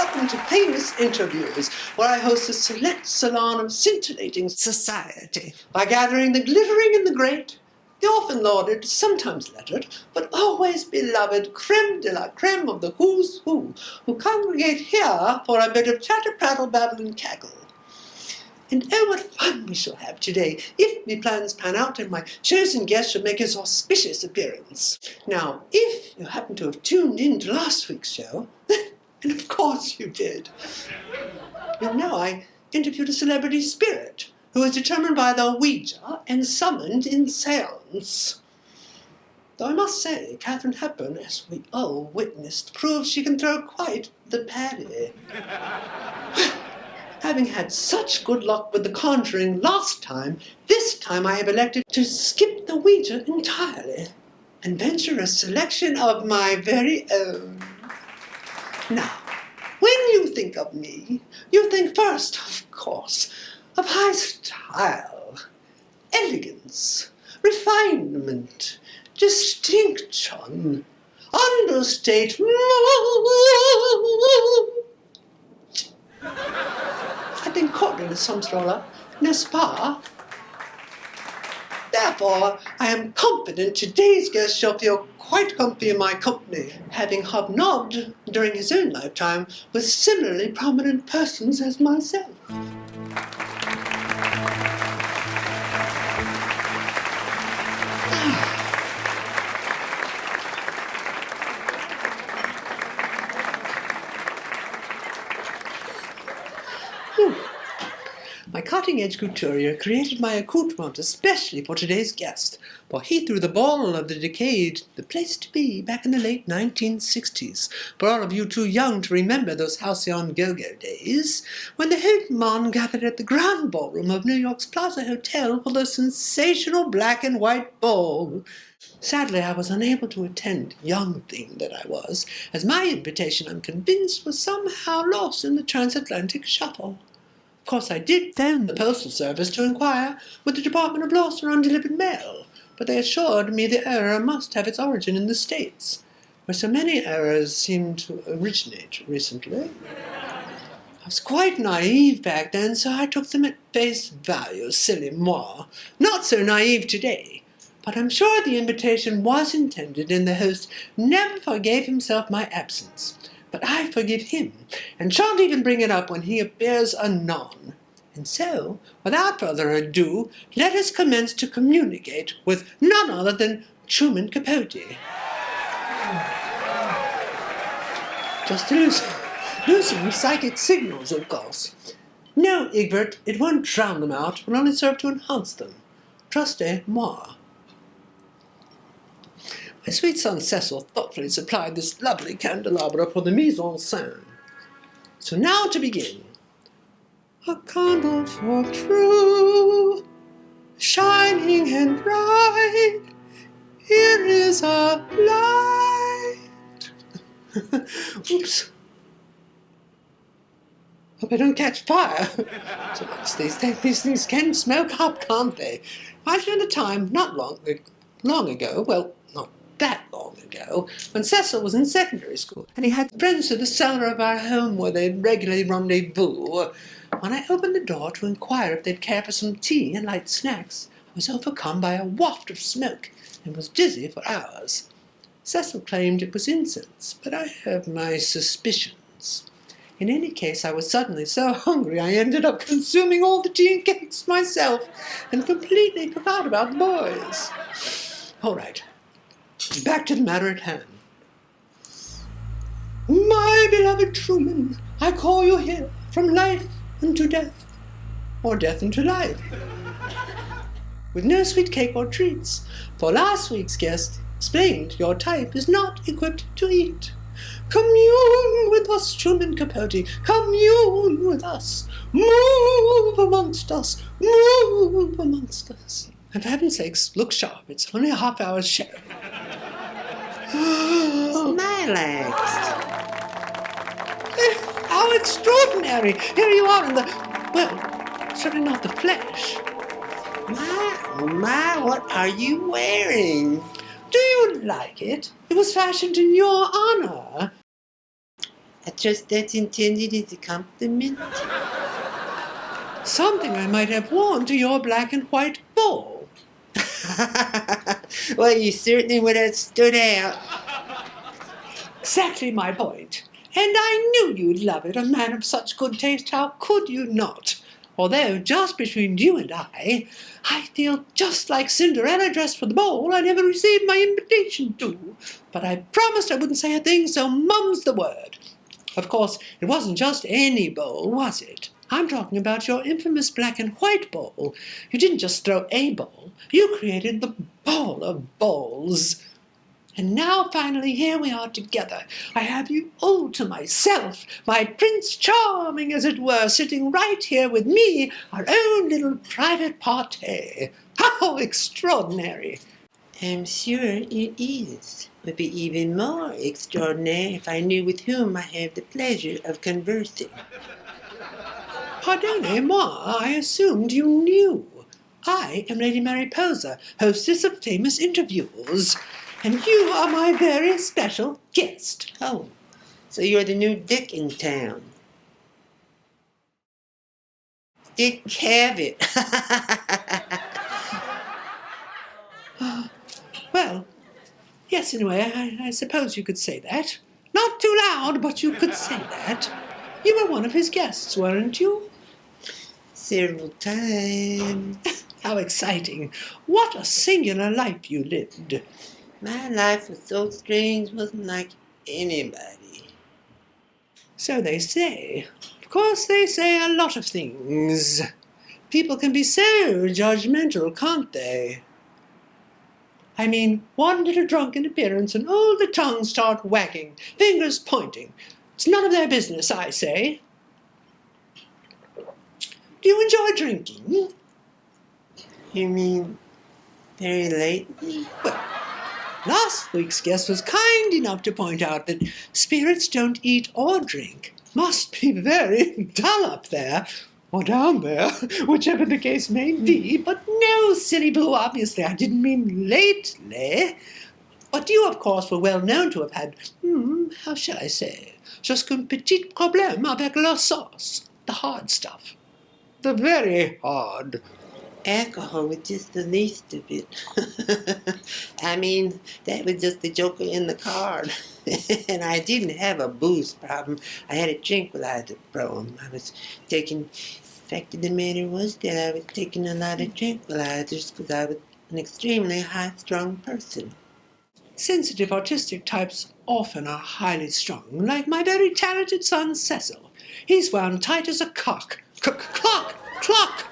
welcome to Famous Interviews, where I host a select salon of scintillating society by gathering the glittering and the great, the often lauded, sometimes lettered, but always beloved creme de la creme of the who's who congregate here for a bit of chatter, prattle, babble, and cackle. And oh, what fun we shall have today, if the plans pan out and my chosen guest shall make his auspicious appearance. Now, if you happen to have tuned in to last week's show, and of course you did, you'll know I interviewed a celebrity spirit who was determined by the Ouija and summoned in seance. Though I must say, Katharine Hepburn, as we all witnessed, proves she can throw quite the paddy. Having had such good luck with the conjuring last time, this time I have elected to skip the Ouija entirely and venture a selection of my very own. Now, when you think of me, you think first, of course, of high style, elegance, refinement, distinction, understatement. I've been courted as some stroller, n'est-ce pas? Therefore, I am confident today's guest shall feel quite comfy in my company, having hobnobbed during his own lifetime with similarly prominent persons as myself. My cutting-edge couturier created my accoutrement especially for today's guest, for he threw the ball of the decade, the place to be, back in the late 1960s, for all of you too young to remember those halcyon go-go days, when the Hilton gathered at the Grand Ballroom of New York's Plaza Hotel for the sensational black and white ball. Sadly, I was unable to attend, young thing that I was, as my invitation, I'm convinced, was somehow lost in the transatlantic shuffle. Of course, I did phone the Postal Service to inquire with the Department of Lost and Undelivered Mail, but they assured me the error must have its origin in the States, where so many errors seem to originate recently. I was quite naive back then, so I took them at face value, silly moi. Not so naive today, but I'm sure the invitation was intended and the host never forgave himself my absence. But I forgive him, and shan't even bring it up when he appears anon. And so, without further ado, let us commence to communicate with none other than Truman Capote. Just losing psychic signals, of course. No, Egbert, it won't drown them out, will only serve to enhance them. Trustez-moi. My sweet son Cecil thoughtfully supplied this lovely candelabra for the mise en scène. So now to begin. A candle for true, shining and bright, here is a light. Oops. Hope I don't catch fire. So these things can smoke up, can't they? I found a time not long ago, well, not that long ago, when Cecil was in secondary school, and he had friends to the cellar of our home where they'd regularly rendezvous. When I opened the door to inquire if they'd care for some tea and light snacks, I was overcome by a waft of smoke and was dizzy for hours. Cecil claimed it was incense, but I have my suspicions. In any case, I was suddenly so hungry I ended up consuming all the tea and cakes myself and completely forgot about the boys. All right. Back to the matter at hand. My beloved Truman, I call you here from life unto death, or death unto life, with no sweet cake or treats, for last week's guest explained your type is not equipped to eat. Commune with us, Truman Capote, commune with us, move amongst us, move amongst us. And for heaven's sakes, look sharp, it's only a half-hour's show. Smiley. How extraordinary! Here you are in the, well, certainly not the flesh. My, what are you wearing? Do you like it? It was fashioned in your honor. I trust that's intended as a compliment. Something I might have worn to your black and white ball. Well, you certainly would have stood out. Exactly my point. And I knew you'd love it, a man of such good taste. How could you not? Although, just between you and I feel just like Cinderella dressed for the ball I never received my invitation to. But I promised I wouldn't say a thing, so mum's the word. Of course, it wasn't just any ball, was it? I'm talking about your infamous black and white ball. You didn't just throw a ball. You created the ball of balls. And now, finally, here we are together. I have you all to myself, my Prince Charming, as it were, sitting right here with me, our own little private party. How extraordinary! I'm sure it is. It would be even more extraordinary if I knew with whom I have the pleasure of conversing. Pardonnez-moi, I assumed you knew. I am Lady Mary Pozah, hostess of famous interviews, and you are my very special guest. Oh, so you're the new Dick in town. Dick Cavett. Well, yes, in a way, I suppose you could say that. Not too loud, but you could say that. You were one of his guests, weren't you? Several times. How exciting. What a singular life you lived. My life was so strange, wasn't like anybody. So they say. Of course, they say a lot of things. People can be so judgmental, can't they? I mean, one little drunken appearance and all the tongues start wagging, fingers pointing. It's none of their business, I say. Do you enjoy drinking? You mean very lately? Well, last week's guest was kind enough to point out that spirits don't eat or drink. Must be very dull up there, or down there, whichever the case may be. But no, silly boo, obviously I didn't mean lately. But you, of course, were well known to have had, how shall I say, just un petit problème avec la sauce, the hard stuff. The very hard. Alcohol was just the least of it. I mean, that was just the joker in the card. And I didn't have a booze problem. I had a tranquilizer problem. I was taking, the fact of the matter was that I was taking a lot of tranquilizers because I was an extremely high-strung person. Sensitive autistic types often are highly strung, like my very talented son Cecil. He's wound tight as a cock. Clock! Clock!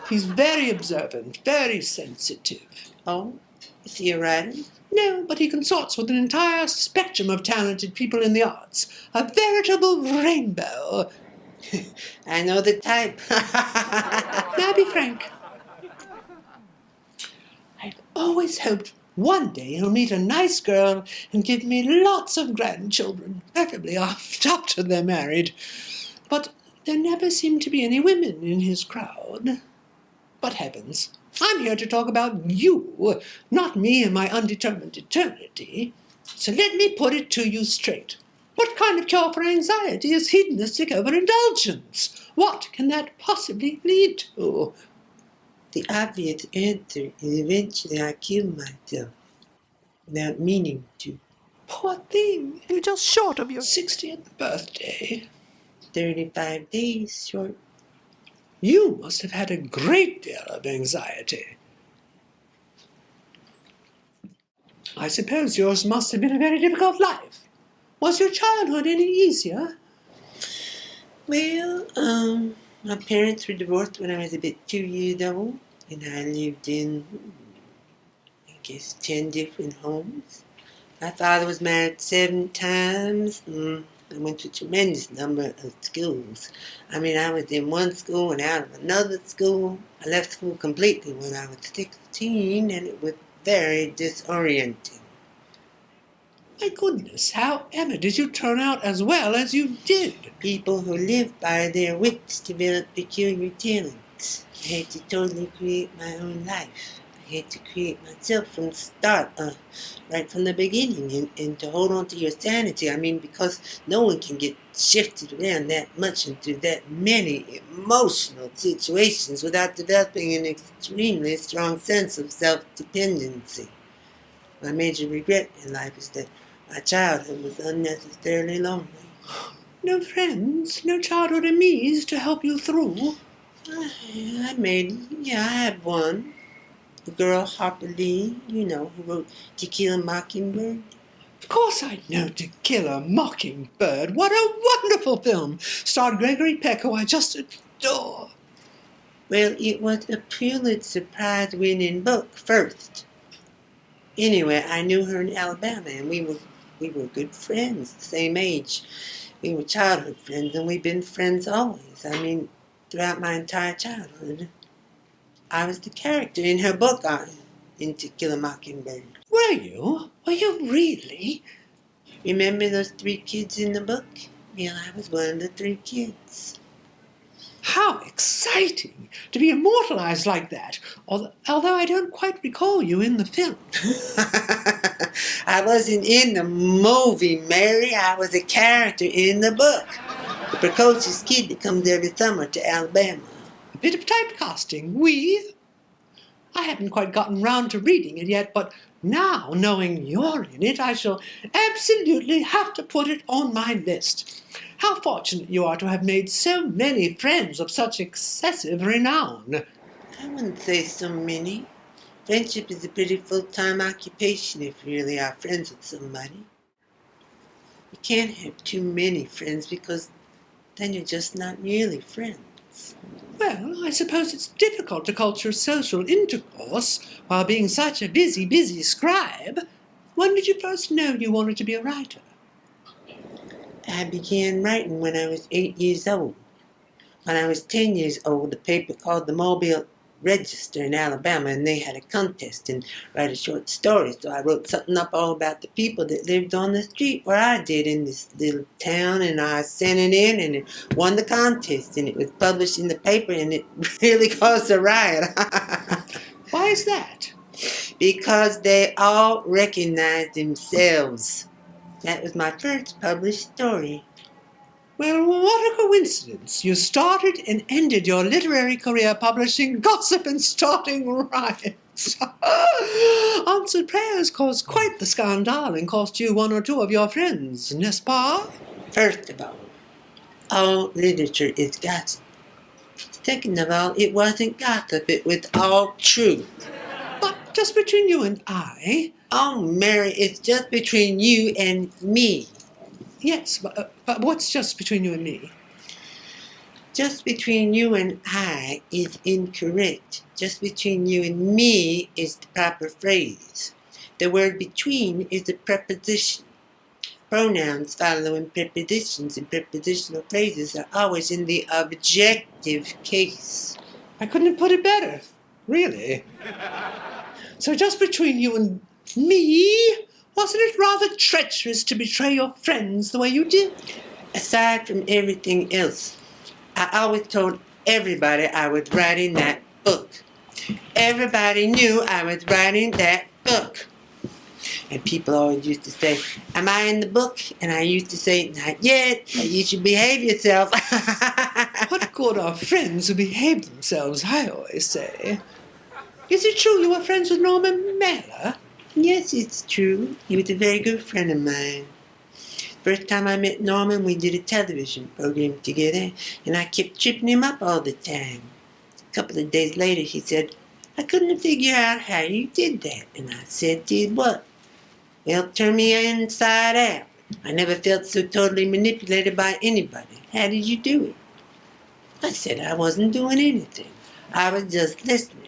He's very observant, very sensitive. Oh, is he a writer? No, but he consorts with an entire spectrum of talented people in the arts. A veritable rainbow. I know the type. Now be frank. I've always hoped one day he'll meet a nice girl and give me lots of grandchildren, preferably after they're married. But there never seem to be any women in his crowd. But heavens, I'm here to talk about you, not me and my undetermined eternity. So let me put it to you straight. What kind of cure for anxiety is hedonistic overindulgence? What can that possibly lead to? The obvious answer is eventually I kill myself without meaning to. Poor thing, you're just short of your 60th birthday. 35 days short. You must have had a great deal of anxiety. I suppose yours must have been a very difficult life. Was your childhood any easier? Well, my parents were divorced when I was about 2 years old, and I lived in, 10 different homes. My father was married 7 times. I went to a tremendous number of schools. I mean, I was in one school and out of another school. I left school completely when I was 16, and it was very disorienting. My goodness, however did you turn out as well as you did? People who live by their wits develop peculiar talents. I had to totally create my own life. I had to create myself from the start, right from the beginning, and to hold on to your sanity. I mean, because no one can get shifted around that much into that many emotional situations without developing an extremely strong sense of self-dependency. My major regret in life is that my childhood was unnecessarily lonely. No friends, no childhood enemies to help you through? I had one. The girl, Harper Lee, who wrote To Kill a Mockingbird. Of course I know To Kill a Mockingbird. What a wonderful film! Starred Gregory Peck, who I just adore. Well, it was a Pulitzer Prize-winning book first. Anyway, I knew her in Alabama, and we were good friends, the same age. We were childhood friends, and we've been friends always. I mean, throughout my entire childhood. I was the character in her book in To Kill a Mockingbird. Were you? Were you really? Remember those 3 kids in the book? Well, I was one of the 3 kids. How exciting to be immortalized like that, although I don't quite recall you in the film. I wasn't in the movie, Mary. I was a character in the book. The precocious kid that comes every summer to Alabama. A bit of typecasting, I haven't quite gotten round to reading it yet, but now, knowing you're in it, I shall absolutely have to put it on my list. How fortunate you are to have made so many friends of such excessive renown. I wouldn't say so many. Friendship is a pretty full-time occupation if you really are friends with somebody. You can't have too many friends because then you're just not really friends. Well, I suppose it's difficult to culture social intercourse while being such a busy scribe. When did you first know you wanted to be a writer? I began writing when I was 8 years old. When I was 10 years old, the paper called the Mobile Register in Alabama, and they had a contest and write a short story. So I wrote something up all about the people that lived on the street where I did in this little town, and I sent it in, and it won the contest, and it was published in the paper, and it really caused a riot. Why is that? Because they all recognized themselves. That was my first published story. Well, what a coincidence. You started and ended your literary career publishing gossip and starting riots. Answered prayers caused quite the scandal and cost you 1 or 2 of your friends, n'est-ce pas? First of all literature is gossip. Second of all, it wasn't gossip, it was all truth. But just between you and I... Oh, Mary, it's just between you and me. Yes, but what's just between you and me? Just between you and I is incorrect. Just between you and me is the proper phrase. The word between is a preposition. Pronouns following prepositions and prepositional phrases are always in the objective case. I couldn't have put it better. Really? So just between you and me, wasn't it rather treacherous to betray your friends the way you did? Aside from everything else, I always told everybody I was writing that book. Everybody knew I was writing that book. And people always used to say, am I in the book? And I used to say, not yet, but you should behave yourself. What good are friends who behave themselves, I always say. Is it true you were friends with Norman Mailer? Yes, it's true. He was a very good friend of mine. First time I met Norman, we did a television program together, and I kept tripping him up all the time. A couple of days later, he said, I couldn't figure out how you did that. And I said, did what? Well, turn me inside out. I never felt so totally manipulated by anybody. How did you do it? I said I wasn't doing anything. I was just listening.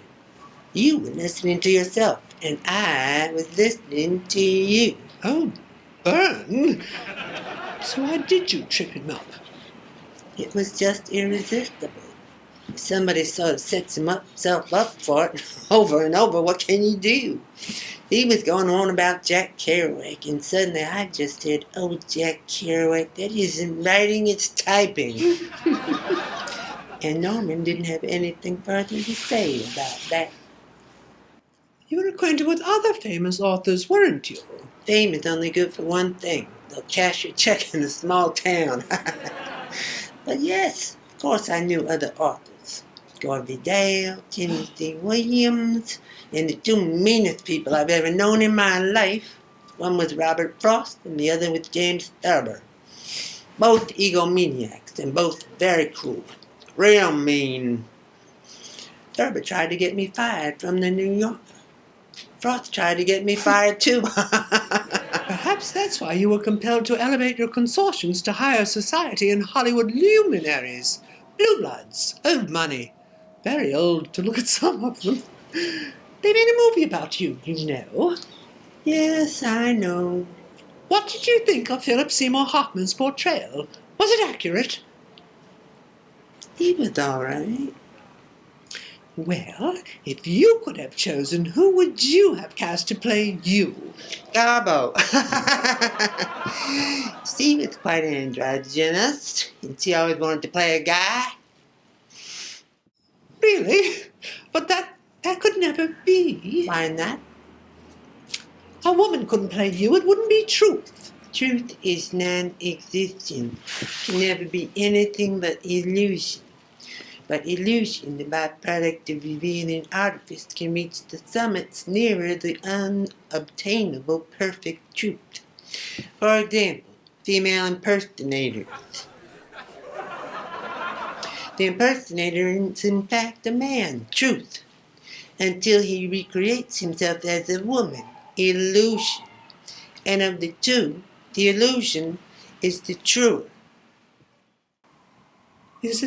You were listening to yourself, and I was listening to you. Oh, burn! So why did you trip him up? It was just irresistible. If somebody sort of sets himself up for it over and over, what can you do? He was going on about Jack Kerouac, and suddenly I just said, oh, Jack Kerouac, that isn't writing, it's typing. And Norman didn't have anything further to say about that. You were acquainted with other famous authors, weren't you? Fame is only good for one thing. They'll cash your check in a small town. But yes, of course I knew other authors. Garvey Dale, Tennessee Williams, and the two meanest people I've ever known in my life. One was Robert Frost and the other was James Thurber. Both egomaniacs and both very cruel. Real mean. Thurber tried to get me fired from the New Yorker. Frost tried to get me fired too. Perhaps that's why you were compelled to elevate your consortiums to higher society and Hollywood luminaries. Blue bloods, old money. Very old to look at some of them. They made a movie about you, you know. Yes, I know. What did you think of Philip Seymour Hoffman's portrayal? Was it accurate? He was all right. Well, if you could have chosen, who would you have cast to play you? Garbo. She was quite androgynous, and she always wanted to play a guy. Really? But that could never be. Why not? A woman couldn't play you. It wouldn't be truth. Truth is non-existent. It can never be anything but illusion. But illusion, the byproduct of revealing artifice, can reach the summits nearer the unobtainable perfect truth. For example, female impersonators. The impersonator is in fact a man, truth, until he recreates himself as a woman, illusion. And of the two, the illusion is the truer. Is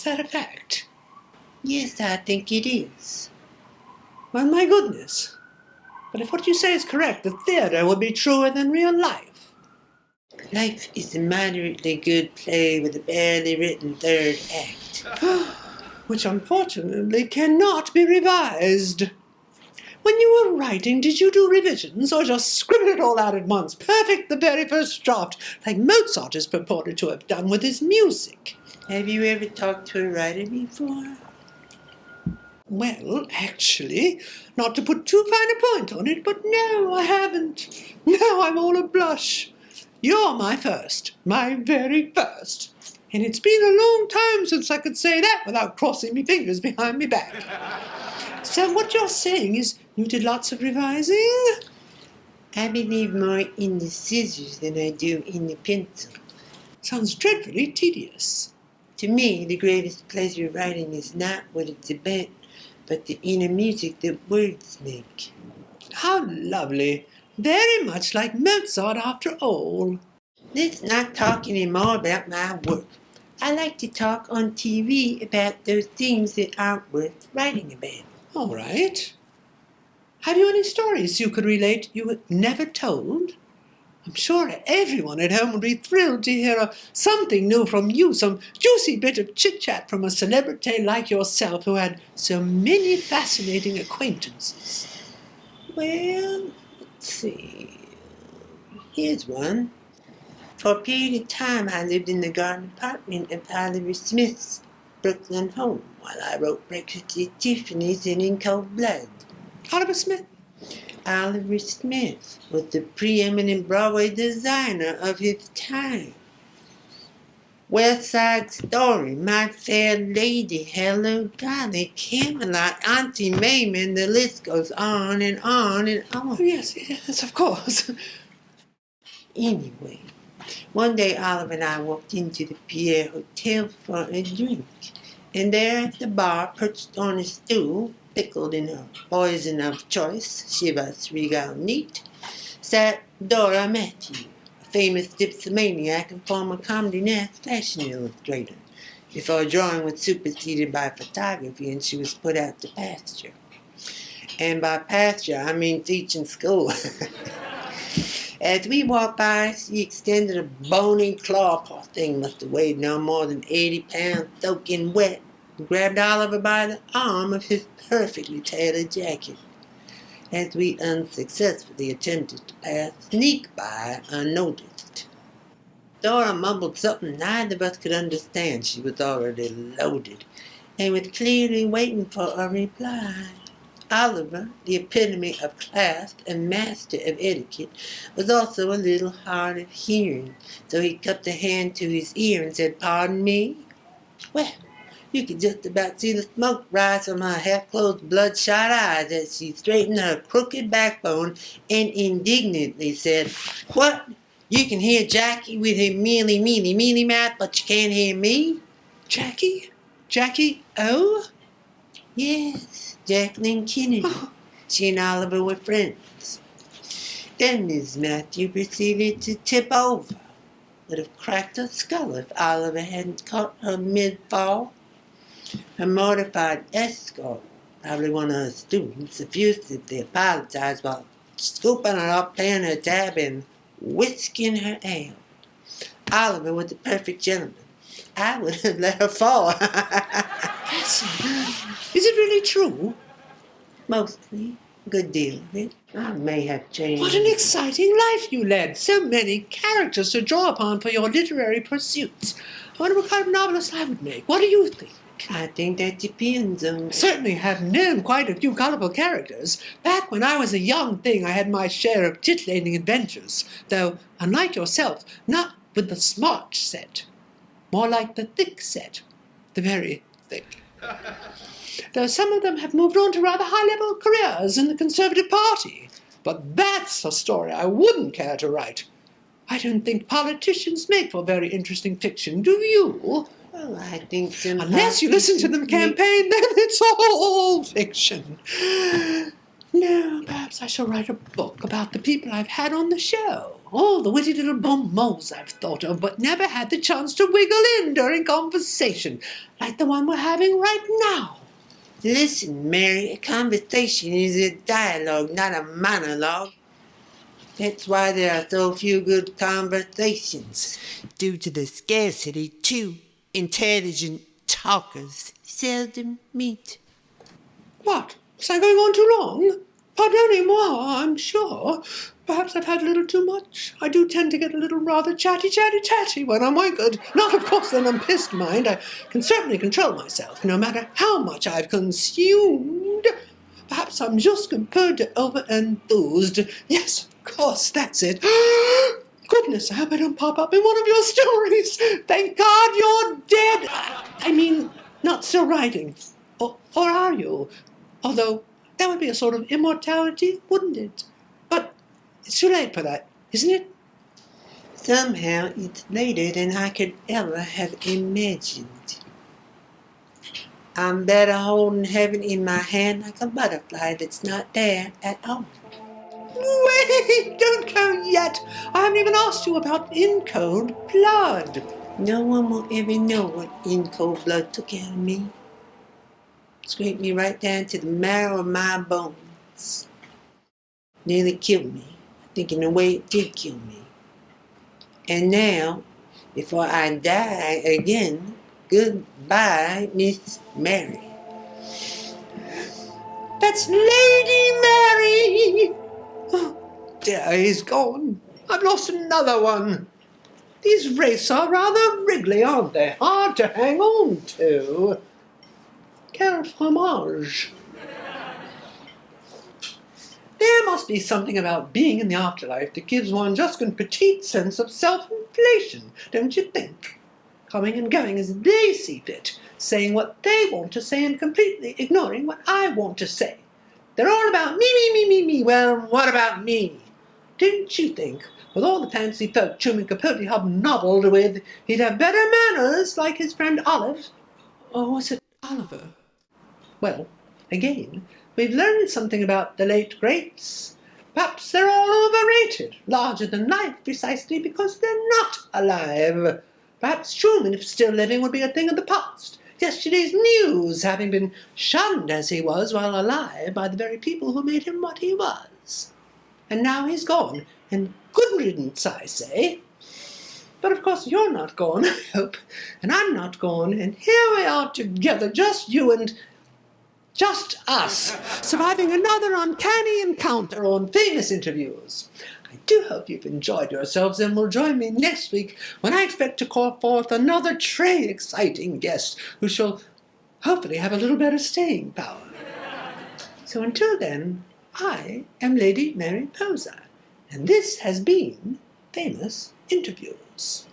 that a fact? Yes, I think it is. Well, my goodness. But if what you say is correct, the theatre would be truer than real life. Life is a moderately good play with a barely written third act. Which unfortunately cannot be revised. When you were writing, did you do revisions or just scribble it all out at once, perfect the very first draft, like Mozart is purported to have done with his music? Have you ever talked to a writer before? Well, actually, not to put too fine a point on it, but no, I haven't. Now I'm all a blush. You're my first, my very first. And it's been a long time since I could say that without crossing my fingers behind my back. So what you're saying is you did lots of revising? I believe more in the scissors than I do in the pencil. Sounds dreadfully tedious. To me, the greatest pleasure of writing is not what it's about, but the inner music that words make. How lovely. Very much like Mozart after all. Let's not talk any more about my work. I like to talk on TV about those things that aren't worth writing about. All right. Have you any stories you could relate you had never told? I'm sure everyone at home would be thrilled to hear something new from you, some juicy bit of chit-chat from a celebrity like yourself who had so many fascinating acquaintances. Well, let's see. Here's one. For a period of time, I lived in the garden apartment of Oliver Smith's Brooklyn home while I wrote Breakfast at Tiffany's and In Cold Blood. Oliver Smith? Oliver Smith was the preeminent Broadway designer of his time. West Side Story, My Fair Lady, Hello Dolly, Camelot, Auntie Mayman, the list goes on and on and on. Oh, yes, of course. Anyway, one day Oliver and I walked into the Pierre Hotel for a drink, and there at the bar, perched on a stool, pickled in her poison of choice, Chivas Regal Neat, sat Dora Matthew, a famous dipsomaniac and former Condé Nast fashion illustrator, before drawing was superseded by photography and she was put out to pasture. And by pasture, I mean teaching school. As we walked by, she extended a bony claw. Poor thing must have weighed no more than 80 pounds, soaking wet, and grabbed Oliver by the arm of his perfectly tailored jacket. As we unsuccessfully attempted to pass sneak by unnoticed. Dora mumbled something neither of us could understand. She was already loaded, and was clearly waiting for a reply. Oliver, the epitome of class and master of etiquette, was also a little hard of hearing, so he cupped a hand to his ear and said, "Pardon me?" Well, you could just about see the smoke rise from her half-closed bloodshot eyes as she straightened her crooked backbone and indignantly said, "What? You can hear Jackie with her mealy mouth, but you can't hear me?" Jackie? Jackie O? Yes, Jacqueline Kennedy. She and Oliver were friends. Then Miss Matthew proceeded to tip over. Would have cracked her skull if Oliver hadn't caught her mid-fall. Her mortified escort, probably one of her students, effusively apologized while scooping her up, paying her tab, and whisking her out. Oliver was the perfect gentleman. I would have let her fall. Is it really true? Mostly. A good deal of it. I may have changed. What an exciting life you led. So many characters to draw upon for your literary pursuits. I wonder what kind of novelist I would make. What do you think? I think that depends on... Certainly have known quite a few colorful characters. Back when I was a young thing, I had my share of titillating adventures, though, unlike yourself, not with the smart set. More like the thick set. The very thick. Though some of them have moved on to rather high-level careers in the Conservative Party. But that's a story I wouldn't care to write. I don't think politicians make for very interesting fiction, do you? Well, I think some... Unless you listen to them campaign, then it's all fiction. No, perhaps I shall write a book about the people I've had on the show. All the witty little bon mots I've thought of, but never had the chance to wiggle in during conversation, like the one we're having right now. Listen, Mary, a conversation is a dialogue, not a monologue. That's why there are so few good conversations. Due to the scarcity, too, intelligent talkers seldom meet. What? Was I going on too long? Pardonnez-moi, I'm sure. Perhaps I've had a little too much. I do tend to get a little rather chatty when I'm anchored. Not, of course, that I'm pissed, mind. I can certainly control myself, no matter how much I've consumed. Perhaps I'm just un peu over-enthused. Yes, of course, that's it. Goodness, I hope I don't pop up in one of your stories. Thank God you're dead. I mean, not still writing. Or are you? Although, that would be a sort of immortality, wouldn't it? But it's too late for that, isn't it? Somehow it's later than I could ever have imagined. I'm better holding heaven in my hand like a butterfly that's not there at all. Wait, don't go yet. I haven't even asked you about In Cold Blood. No one will ever know what in cold blood took out of me. Scraped me right down to the marrow of my bones. Nearly killed me. I think in a way it did kill me. And now, before I die again, goodbye, Miss Mary. That's Lady Mary! Oh, dear, he's gone. I've lost another one. These wraiths are rather wriggly, aren't they? Hard to hang on to. Quel fromage. There must be something about being in the afterlife that gives one just a petite sense of self-inflation, don't you think? Coming and going as they see fit, saying what they want to say and completely ignoring what I want to say. They're all about me. Well, what about me? Don't you think, with all the fancy folk Truman Capote hobnobbed with, he'd have better manners like his friend Olive? Or was it Oliver? Well, again, we've learned something about the late greats. Perhaps they're all overrated, larger than life, precisely because they're not alive. Perhaps Truman, if still living, would be a thing of the past. Yesterday's news, having been shunned as he was while alive by the very people who made him what he was. And now he's gone, and good riddance, I say. But of course you're not gone, I hope, and I'm not gone, and here we are together, just you and just us, surviving another uncanny encounter on Famous Interviews. I do hope you've enjoyed yourselves and will join me next week when I expect to call forth another très exciting guest who shall hopefully have a little better staying power. So until then, I am Lady Mary Pozah, and this has been Famous Interviews.